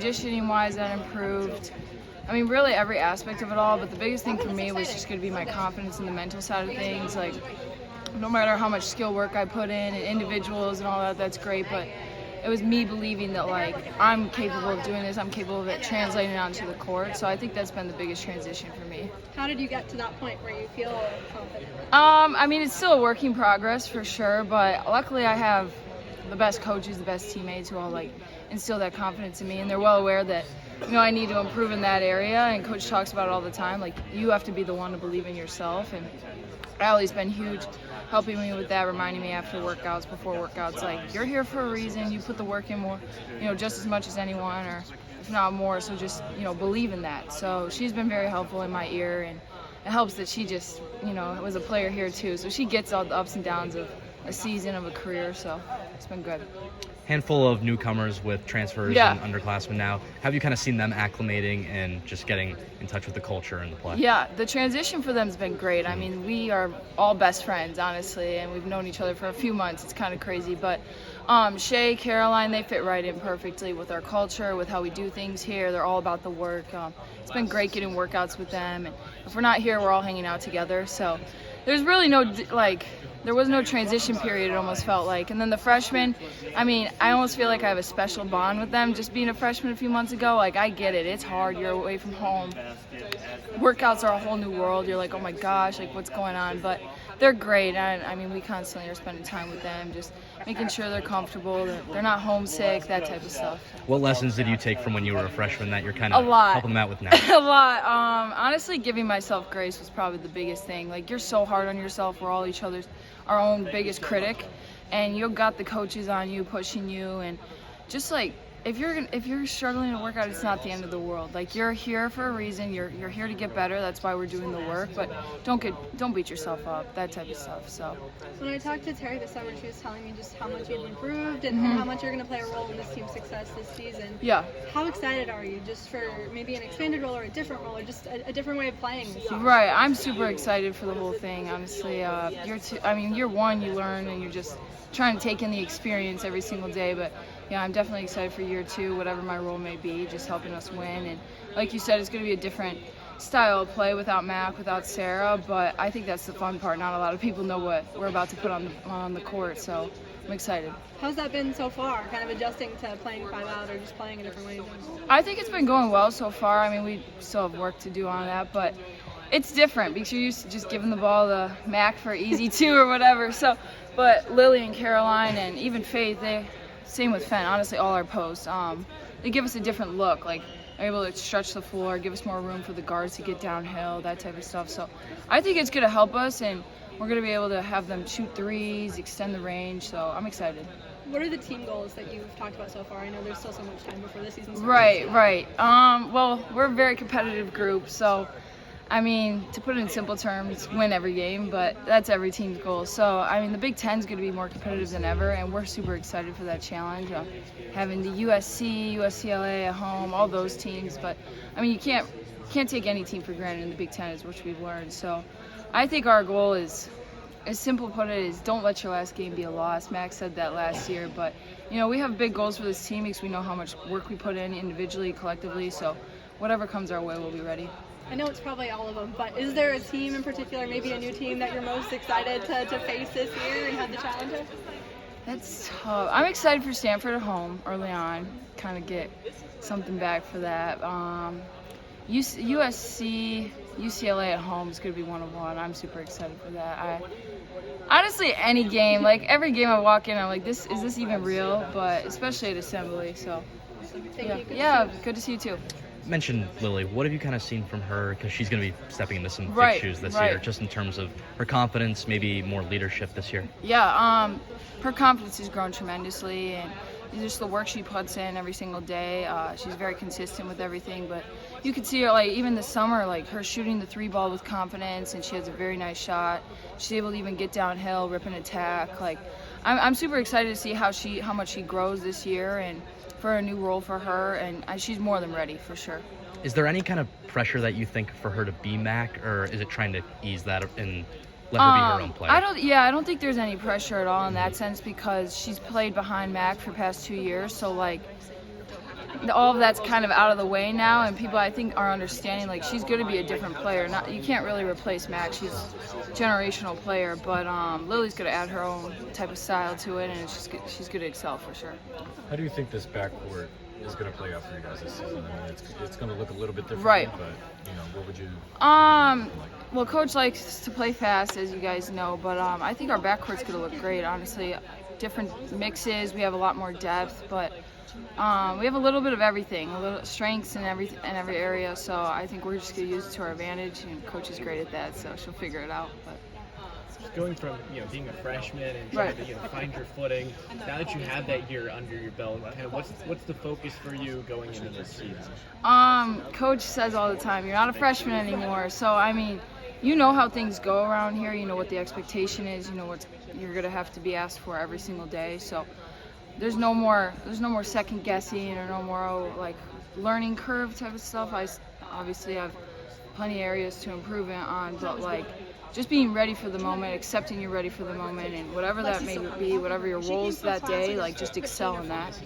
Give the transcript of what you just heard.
Conditioning-wise, that improved. I mean, really every aspect of it all, but the biggest thing for me was just going to be my confidence in the mental side of things. Like, no matter how much skill work I put in and individuals and all that, that's great, but it was me believing that, like, I'm capable of doing this, I'm capable of it translating it onto the court. So I think that's been the biggest transition for me. How did you get to that point where you feel confident? I mean, it's still a work in progress for sure, but luckily I have the best coaches, the best teammates who all, like, instill that confidence in me, and they're well aware that, you know, I need to improve in that area, and Coach talks about it all the time. Like, you have to be the one to believe in yourself, and Allie's been huge, helping me with that, reminding me after workouts, before workouts, like, you're here for a reason, you put the work in more, you know, just as much as anyone, or if not more, so just, you know, believe in that. So she's been very helpful in my ear, and it helps that she just, you know, was a player here too, so she gets all the ups and downs of a season, of a career, so it's been good. Handful of newcomers with transfers Yeah. and underclassmen now. Have you kind of seen them acclimating and just getting in touch with the culture and the play? Yeah, the transition for them has been great. I mean, we are all best friends, honestly, and we've known each other for a few months. It's kind of crazy, but Shay, Caroline, they fit right in perfectly with our culture, with how we do things here. They're all about the work. It's been great getting workouts with them, and if we're not here, we're all hanging out together. So there's really no, like, there was no transition period, it almost felt like. And then the freshmen, I mean, I almost feel like I have a special bond with them. Just being a freshman a few months ago, like, I get it. It's hard. You're away from home. Workouts are a whole new world. You're like, oh my gosh, like, what's going on? But they're great. And I mean, we constantly are spending time with them, just making sure they're comfortable, they're not homesick, that type of stuff. What lessons did you take from when you were a freshman that you're kind of A lot. helping them out with now? A lot. Honestly, giving myself grace was probably the biggest thing. Like, you're so hard on yourself. We're all our own biggest critic, and you've got the coaches on you, pushing you, and just, like, if you're struggling to work out, it's not the end of the world. Like, you're here for a reason. You're here to get better. That's why we're doing the work. But don't beat yourself up. That type of stuff. So when I talked to Terry this summer, she was telling me just how much you've improved and how much you're going to play a role in this team's success this season. Yeah. How excited are you just for maybe an expanded role or a different role or just a different way of playing this season? Right. I'm super excited for the whole thing. Honestly, year one, you learn and you're just trying to take in the experience every single day. But yeah, I'm definitely excited for year two, whatever my role may be, just helping us win. And like you said, it's going to be a different style of play without Mac, without Sarah, but I think that's the fun part. Not a lot of people know what we're about to put on the court, so I'm excited. How's that been so far, kind of adjusting to playing 5 out or just playing a different way? I think it's been going well so far. I mean, we still have work to do on that, but it's different because you're used to just giving the ball to Mac for easy two or whatever. So, but Lily and Caroline and even Faith, same with Fenn, honestly, all our posts, they give us a different look. Like, they're able to stretch the floor, give us more room for the guards to get downhill, that type of stuff. So I think it's going to help us, and we're going to be able to have them shoot threes, extend the range, so I'm excited. What are the team goals that you've talked about so far? I know there's still so much time before the season starts. Right. Well, we're a very competitive group, so I mean, to put it in simple terms, win every game, but that's every team's goal. So, I mean, the Big Ten is going to be more competitive than ever, and we're super excited for that challenge. Having the USC, USCLA at home, all those teams, but I mean, you can't take any team for granted in the Big Ten, is which we've learned. So, I think our goal is, as simple put it, is don't let your last game be a loss. Max said that last year, but you know, we have big goals for this team because we know how much work we put in individually, collectively. So, whatever comes our way, we'll be ready. I know it's probably all of them, but is there a team in particular, maybe a new team that you're most excited to face this year and have the challenge of? That's tough. I'm excited for Stanford at home early on, kind of get something back for that. USC, UCLA at home is going to be one-on-one. I'm super excited for that. Honestly, any game, like every game I walk in, I'm like, is this even real? But especially at Assembly, so yeah, good to see you too. Mentioned Lily. What have you kind of seen from her? Because she's going to be stepping into some big shoes this year, just in terms of her confidence, maybe more leadership this year. Yeah, her confidence has grown tremendously, and just the work she puts in every single day. She's very consistent with everything, but you could see her, like, even this summer, like, her shooting the 3-ball with confidence, and she has a very nice shot. She's able to even get downhill, rip an attack. Like, I'm super excited to see how much she grows this year, and for a new role for her, and she's more than ready for sure. Is there any kind of pressure that you think for her to be Mac, or is it trying to ease that and let her be her own player? I don't think there's any pressure at all in that sense, because she's played behind Mac for the past 2 years. So, like, all of that's kind of out of the way now, and people I think are understanding like she's going to be a different player. Not you can't really replace Max. She's a generational player, but Lily's going to add her own type of style to it, and she's going to excel for sure. How do you think this backcourt is going to play out for you guys this season? I mean, it's going to look a little bit different, right? But what would you? Well, Coach likes to play fast, as you guys know, but I think our backcourt's going to look great. Honestly, different mixes. We have a lot more depth, but we have a little bit of everything, a little strengths in every area. So I think we're just going to use it to our advantage, and Coach is great at that, so she'll figure it out. But going from being a freshman and trying to find your footing, now that you have that year under your belt, kind of what's the focus for you going into this season? Coach says all the time, you're not a freshman anymore. So I mean, you know how things go around here. You know what the expectation is. You know what you're gonna have to be asked for every single day. So there's no more second guessing or no more like learning curve type of stuff. I obviously have plenty of areas to improve it on, but like just being ready for the moment, accepting you're ready for the moment, and whatever that may be, whatever your roles that day, like just excel in that.